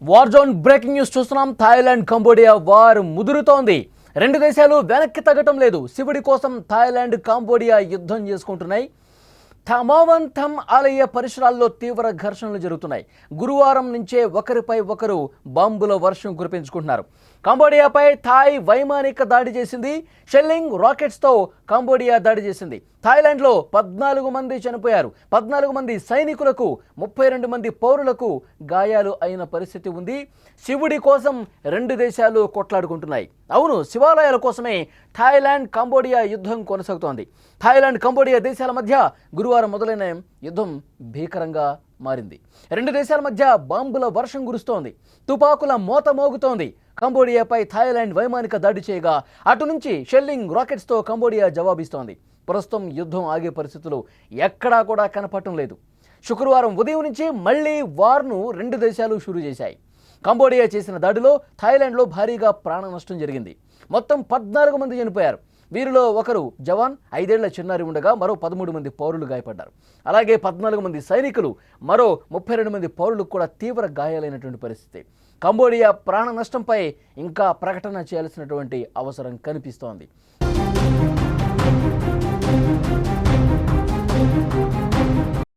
War zone breaking news చూస్తున్నాం. Thailand Cambodia war ముదురుతోంది. రెండు దేశాలు వెనక్కి తగ్గటం లేదు. శివుడి కోసం థాయిలాండ్ కంబోడియా యుద్ధం చేసుకుంటున్నాయి. థమావన్ థమ్ ఆలయ పరిసరాల్లో తీవ్ర ఘర్షణలు జరుగుతున్నాయి. గురువారం నుంచే ఒకరిపై ఒకరు బాంబుల వర్షం కురిపించుకుంటున్నారు. కంబోడియాపై థాయ్ వైమానిక దాడి చేసింది. షెల్లింగ్ రాకెట్స్తో కంబోడియా దాడి చేసింది. థాయిలాండ్లో 14 మంది చనిపోయారు. 14 మంది సైనికులకు 32 మంది పౌరులకు గాయాలు అయిన పరిస్థితి ఉంది. శివుడి కోసం రెండు దేశాలు కొట్లాడుకుంటున్నాయి. అవును, శివాలయాల కోసమే థాయిలాండ్ కంబోడియా యుద్ధం కొనసాగుతోంది. థాయిలాండ్ కంబోడియా దేశాల మధ్య గురువారం మొదలైన యుద్ధం భీకరంగా మారింది. రెండు దేశాల మధ్య బాంబుల వర్షం కురుస్తోంది. తుపాకుల మోత మోగుతోంది. కంబోడియాపై థాయిలాండ్ వైమానిక దాడి చేయగా అటు నుంచి షెల్లింగ్ రాకెట్స్తో కంబోడియా జవాబిస్తోంది. ప్రస్తుతం యుద్ధం ఆగే పరిస్థితులు ఎక్కడా కూడా కనపడటం లేదు. శుక్రవారం ఉదయం నుంచి మళ్లీ వార్ను రెండు దేశాలు షురూ చేశాయి. కంబోడియా చేసిన దాడిలో థాయిలాండ్లో భారీగా ప్రాణ నష్టం జరిగింది. మొత్తం 14 మంది చనిపోయారు. వీరిలో ఒకరు జవాన్ 5 ఏళ్ల చిన్నారి ఉండగా మరో 13 మంది పౌరులు గాయపడ్డారు. అలాగే 14 మంది సైనికులు, మరో 32 మంది పౌరులకు కూడా తీవ్ర గాయాలైనటువంటి పరిస్థితి. కంబోడియా ప్రాణ నష్టంపై ఇంకా ప్రకటన చేయాల్సినటువంటి అవసరం కనిపిస్తోంది.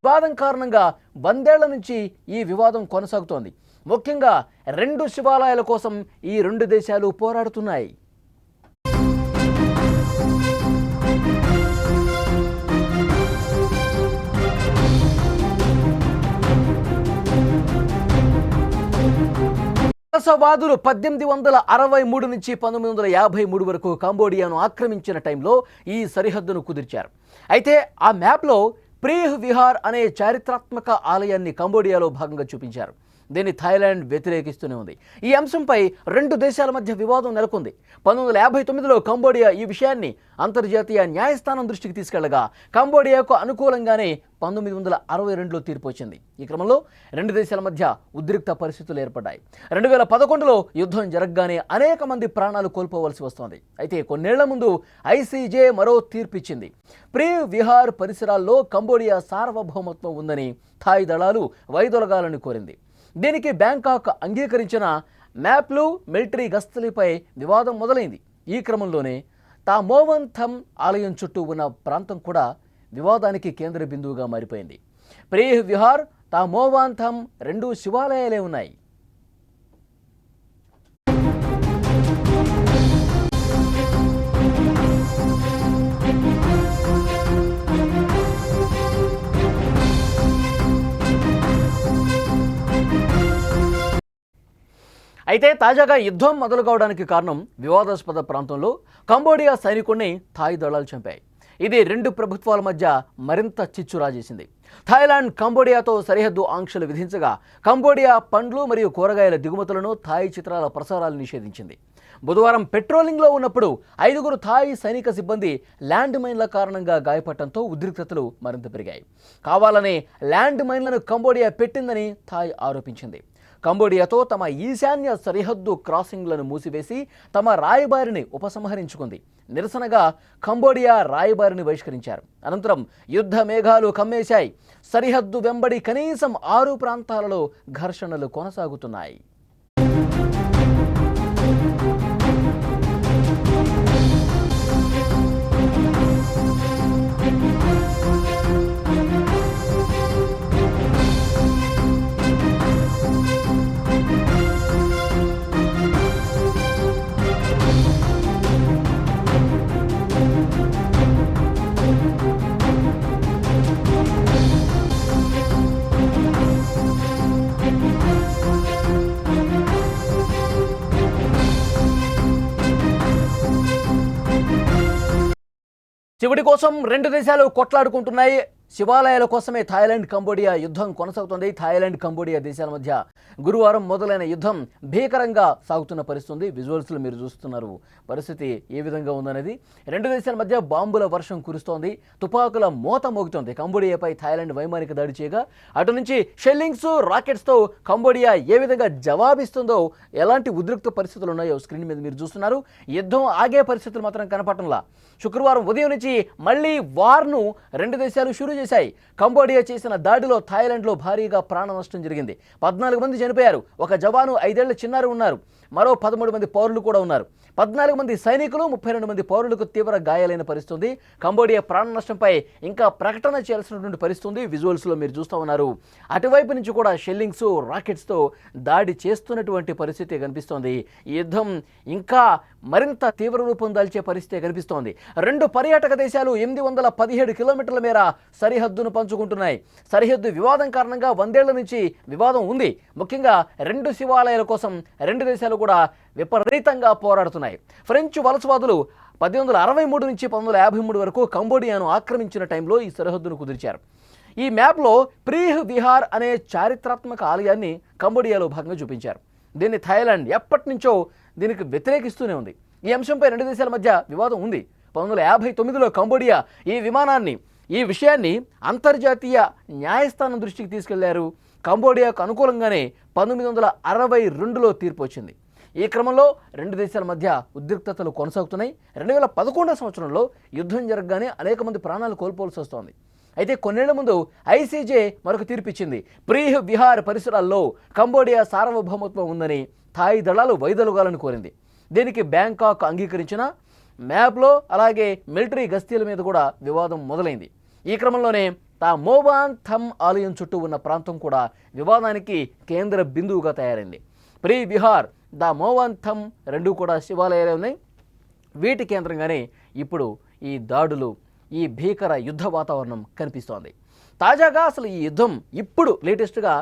వివాదం కారణంగా 100 ఏళ్ల నుంచి ఈ వివాదం కొనసాగుతోంది. ముఖ్యంగా రెండు శివాలయాల కోసం ఈ రెండు దేశాలు పోరాడుతున్నాయి. వలసవాదులు 1863 నుంచి 1953 వరకు కంబోడియాను ఆక్రమించిన టైంలో ఈ సరిహద్దును కుదిర్చారు. అయితే ఆ మ్యాప్లో ప్రీహ్ విహార్ అనే చారిత్రాత్మక ఆలయాన్ని కంబోడియాలో భాగంగా చూపించారు. దీన్ని థాయిలాండ్ వ్యతిరేకిస్తూనే ఉంది. ఈ అంశంపై రెండు దేశాల మధ్య వివాదం నెలకొంది. 1959లో కంబోడియా ఈ విషయాన్ని అంతర్జాతీయ న్యాయస్థానం దృష్టికి తీసుకెళ్లగా కంబోడియాకు అనుకూలంగానే 1962లో తీర్పు వచ్చింది. ఈ క్రమంలో రెండు దేశాల మధ్య ఉద్రిక్త పరిస్థితులు ఏర్పడ్డాయి. 2011లో యుద్ధం జరగగానే అనేక మంది ప్రాణాలు కోల్పోవలసి వస్తోంది. అయితే కొన్నేళ్ల ముందు ఐసీజే మరో తీర్పిచ్చింది. ప్రీహ్ విహార్ పరిసరాల్లో కంబోడియా సార్వభౌమత్వం ఉందని థాయ్ దళాలు వైదొలగాలని కోరింది. దీనికి బ్యాంకాక్ అంగీకరించిన మ్యాప్లు మిలిటరీ గస్తీలపై వివాదం మొదలైంది. ఈ క్రమంలోనే థమావన్ థమ్ ఆలయం చుట్టూ ఉన్న ప్రాంతం కూడా వివాదానికి కేంద్ర బిందువుగా మారిపోయింది. ప్రీహ్ విహార్, థమావన్ థమ్ రెండు శివాలయాలే ఉన్నాయి. అయితే తాజాగా యుద్ధం మొదలు కావడానికి కారణం వివాదాస్పద ప్రాంతంలో కంబోడియా సైనికుడిని థాయ్ దళాలు చంపాయి. ఇది రెండు ప్రభుత్వాల మధ్య మరింత చిచ్చు రాజేసింది. థాయిలాండ్ కంబోడియాతో సరిహద్దు ఆంక్షలు విధించగా కంబోడియా పండ్లు మరియు కూరగాయల దిగుమతులను థాయ్ చిత్రాల ప్రసారాలు నిషేధించింది. బుధవారం పెట్రోలింగ్లో ఉన్నప్పుడు 5 థాయ్ సైనిక సిబ్బంది ల్యాండ్ మైన్ల కారణంగా గాయపడటంతో ఉద్రిక్తతలు మరింత పెరిగాయి. కావాలనే ల్యాండ్ మైన్లను కంబోడియా పెట్టిందని థాయ్ ఆరోపించింది. కంబోడియాతో తమ ఈశాన్య సరిహద్దు క్రాసింగ్లను మూసివేసి తమ రాయబారిని ఉపసంహరించుకుంది. నిరసనగా కంబోడియా రాయబారిని బహిష్కరించారు. అనంతరం యుద్ధ మేఘాలు కమ్మేశాయి. సరిహద్దు వెంబడి కనీసం 6 ప్రాంతాలలో ఘర్షణలు కొనసాగుతున్నాయి. శివుడి కోసం రెండు దేశాలు కొట్లాడుకుంటున్నాయి. శివాలయాల కోసమే థాయిలాండ్ కంబోడియా యుద్ధం కొనసాగుతుంది. థాయిలాండ్ కంబోడియా దేశాల మధ్య గురువారం మొదలైన యుద్ధం భీకరంగా సాగుతున్న పరిస్థితి. విజువల్స్లో మీరు చూస్తున్నారు పరిస్థితి ఏ విధంగా ఉందనేది. రెండు దేశాల మధ్య బాంబుల వర్షం కురుస్తోంది. తుపాకుల మోత మోగుతోంది. కంబోడియాపై థాయిలాండ్ వైమానిక దాడి చేయగా అటు నుంచి షెల్లింగ్స్, రాకెట్స్తో కంబోడియా ఏ విధంగా జవాబిస్తుందో, ఎలాంటి ఉద్రిక్త పరిస్థితులు ఉన్నాయో స్క్రీన్ మీద మీరు చూస్తున్నారు. యుద్ధం ఆగే పరిస్థితులు మాత్రం కనపడటంలా. శుక్రవారం ఉదయం నుంచి మళ్ళీ వార్ను రెండు దేశాలు షురూ చేశాయి. కంబోడియా చేసిన దాడిలో థాయిలాండ్లో భారీగా ప్రాణ నష్టం జరిగింది. 14 మంది చనిపోయారు. ఒక జవాను 5 ఏళ్ల చిన్నారి ఉన్నారు. మరో 13 మంది పౌరులు కూడా ఉన్నారు. 14 మంది సైనికులు, 32 మంది పౌరులకు తీవ్ర గాయాలైన పరిస్థితి. కంబోడియా ప్రాణ నష్టంపై ఇంకా ప్రకటన చేయాల్సినటువంటి పరిస్థితి విజువల్స్లో మీరు చూస్తూ ఉన్నారు. అటువైపు నుంచి కూడా షెల్లింగ్స్, రాకెట్స్తో దాడి చేస్తున్నటువంటి పరిస్థితి కనిపిస్తోంది. ఈ యుద్ధం ఇంకా మరింత తీవ్ర రూపం దాల్చే పరిస్థితి కనిపిస్తోంది. 2 పర్యాటక దేశాలు 817 కిలోమీటర్ల మేర సరిహద్దును పంచుకుంటున్నాయి. సరిహద్దు వివాదం కారణంగా 100 ఏళ్ల నుంచి వివాదం ఉంది. ముఖ్యంగా 2 శివాలయాల కోసం 2 దేశాలు కూడా విపరీతంగా పోరాడుతున్నాయి. ఫ్రెంచ్ వలసవాదులు 1863 నుంచి 1953 వరకు కంబోడియాను ఆక్రమించిన టైంలో ఈ సరిహద్దును కుదిర్చారు. ఈ మ్యాప్లో ప్రీహ్ విహార్ అనే చారిత్రాత్మక ఆలయాన్ని కంబోడియాలో భాగంగా చూపించారు. దీన్ని థాయిలాండ్ ఎప్పటి నుంచో దీనికి వ్యతిరేకిస్తూనే ఉంది. ఈ అంశంపై 2 దేశాల మధ్య వివాదం ఉంది. 1959లో కంబోడియా ఈ విషయాన్ని అంతర్జాతీయ న్యాయస్థానం దృష్టికి తీసుకెళ్లారు. కంబోడియాకు అనుకూలంగానే 1962లో తీర్పు వచ్చింది. ఈ క్రమంలో 2 దేశాల మధ్య ఉద్రిక్తతలు కొనసాగుతున్నాయి. 2011 సంవత్సరంలో యుద్ధం జరగగానే అనేక మంది ప్రాణాలు కోల్పోవాల్సి వస్తోంది. అయితే కొన్నేళ్ల ముందు ఐసీజే మరొక తీర్పిచ్చింది. ప్రీహ్ విహార్ పరిసరాల్లో కంబోడియా సార్వభౌమత్వం ఉందని థాయ్ దళాలు వైదొలగాలని కోరింది. దీనికి బ్యాంకాక్ అంగీకరించిన మ్యాప్లో అలాగే మిలిటరీ గస్తీల మీద కూడా వివాదం మొదలైంది. ఈ క్రమంలోనే మోవాన్ థమ్ ఆలయం చుట్టూ ఉన్న ప్రాంతం కూడా వివాదానికి కేంద్ర బిందువుగా తయారైంది. ప్రీ విహార్, మోవాన్ థమ్ 2 కూడా శివాలయాలే ఉన్నాయి. వీటి కేంద్రంగానే ఇప్పుడు ఈ దాడులు, ఈ భీకర యుద్ధ వాతావరణం కనిపిస్తోంది. తాజాగా అసలు ఈ యుద్ధం ఇప్పుడు లేటెస్ట్గా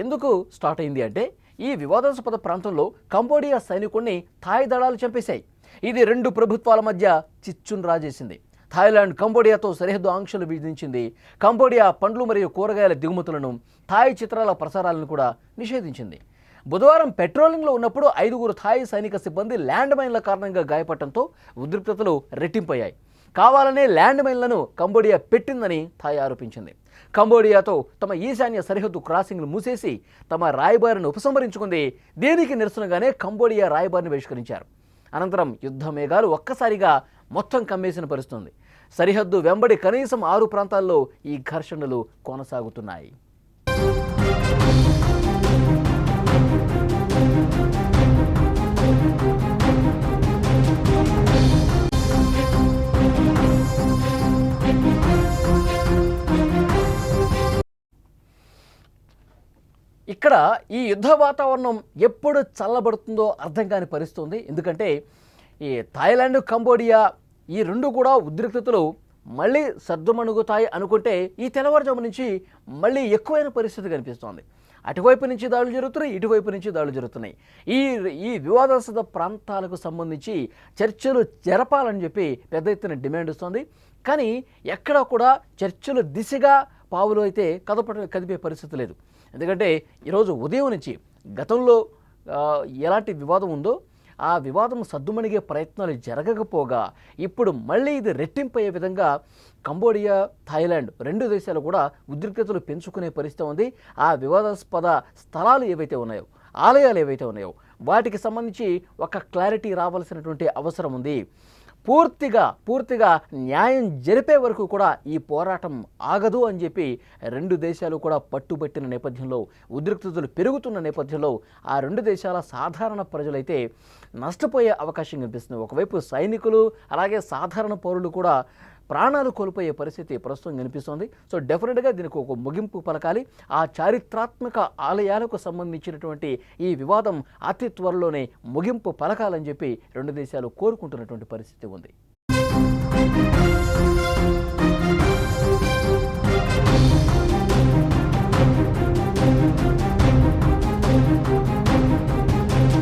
ఎందుకు స్టార్ట్ అయింది అంటే, ఈ వివాదాస్పద ప్రాంతంలో కంబోడియా సైనికుడిని థాయ్ దళాలు చంపేశాయి. ఇది 2 ప్రభుత్వాల మధ్య చిచ్చును రాజేసింది. థాయిలాండ్ కంబోడియాతో సరిహద్దు ఆంక్షలు విధించింది. కంబోడియా పండ్లు మరియు కూరగాయల దిగుమతులను, థాయ్ చిత్రాల ప్రసారాలను కూడా నిషేధించింది. బుధవారం పెట్రోలింగ్లో ఉన్నప్పుడు 5 థాయ్ సైనిక సిబ్బంది ల్యాండ్ మైన్ల కారణంగా గాయపడటంతో ఉద్రిక్తతలు రెట్టింపయ్యాయి. కావాలనే ల్యాండ్ మైన్లను కంబోడియా పెట్టిందని థాయ్ ఆరోపించింది. కంబోడియాతో తమ ఈశాన్య సరిహద్దు క్రాసింగ్లు మూసేసి తమ రాయబారిని ఉపసంహరించుకుంది. దీనికి నిరసనగానే కంబోడియా రాయబారిని బహిష్కరించారు. అనంతరం యుద్ధ మేఘాలు ఒక్కసారిగా మొత్తం కమ్మేసిన పరిస్థితుంది. సరిహద్దు వెంబడి కనీసం 6 ప్రాంతాల్లో ఈ ఘర్షణలు కొనసాగుతున్నాయి. ఇక్కడ ఈ యుద్ధ వాతావరణం ఎప్పుడు చల్లబడుతుందో అర్థం కాని పరిస్థితుంది. ఎందుకంటే ఈ థాయిలాండ్, కంబోడియా ఈ 2 కూడా ఉద్రిక్తతలు మళ్ళీ సర్దుమణుగుతాయి అనుకుంటే ఈ తెల్లవారుజాము నుంచి మళ్ళీ ఎక్కువైన పరిస్థితి కనిపిస్తోంది. అటువైపు నుంచి దాడులు జరుగుతున్నాయి, ఇటువైపు నుంచి దాడులు జరుగుతున్నాయి. ఈ వివాదాస్పద ప్రాంతాలకు సంబంధించి చర్చలు జరపాలని చెప్పి పెద్ద ఎత్తున డిమాండ్ వస్తుంది. కానీ ఎక్కడా కూడా చర్చలు దిశగా పావులు అయితే కదిపే పరిస్థితి లేదు. ఎందుకంటే ఈరోజు ఉదయం నుంచి గతంలో ఎలాంటి వివాదం ఉందో ఆ వివాదం సద్దుమణిగే ప్రయత్నాలు జరగకపోగా ఇప్పుడు మళ్ళీ ఇది రెట్టింపయ్యే విధంగా కంబోడియా, థాయిలాండ్ 2 దేశాలు కూడా ఉద్రిక్తతలు పెంచుకునే పరిస్థితి ఉంది. ఆ వివాదాస్పద స్థలాలు ఏవైతే ఉన్నాయో, ఆలయాలు ఏవైతే ఉన్నాయో వాటికి సంబంధించి ఒక క్లారిటీ రావాల్సినటువంటి అవసరం ఉంది. పూర్తిగా న్యాయం జరిపే వరకు కూడా ఈ పోరాటం ఆగదు అని చెప్పి 2 దేశాలు కూడా పట్టుబట్టిన నేపథ్యంలో, ఉద్రిక్తతలు పెరుగుతున్న నేపథ్యంలో ఆ 2 దేశాల సాధారణ ప్రజలైతే నష్టపోయే అవకాశం కనిపిస్తుంది. ఒకవైపు సైనికులు అలాగే సాధారణ పౌరులు కూడా ప్రాణాలు కోల్పోయే పరిస్థితి ప్రస్తుతం కనిపిస్తోంది. సో డెఫినెట్గా దీనికి ఒక ముగింపు పలకాలి. ఆ చారిత్రాత్మక ఆలయాలకు సంబంధించినటువంటి ఈ వివాదం అతి త్వరలోనే ముగింపు పలకాలని చెప్పి 2 దేశాలు కోరుకుంటున్నటువంటి పరిస్థితి ఉంది.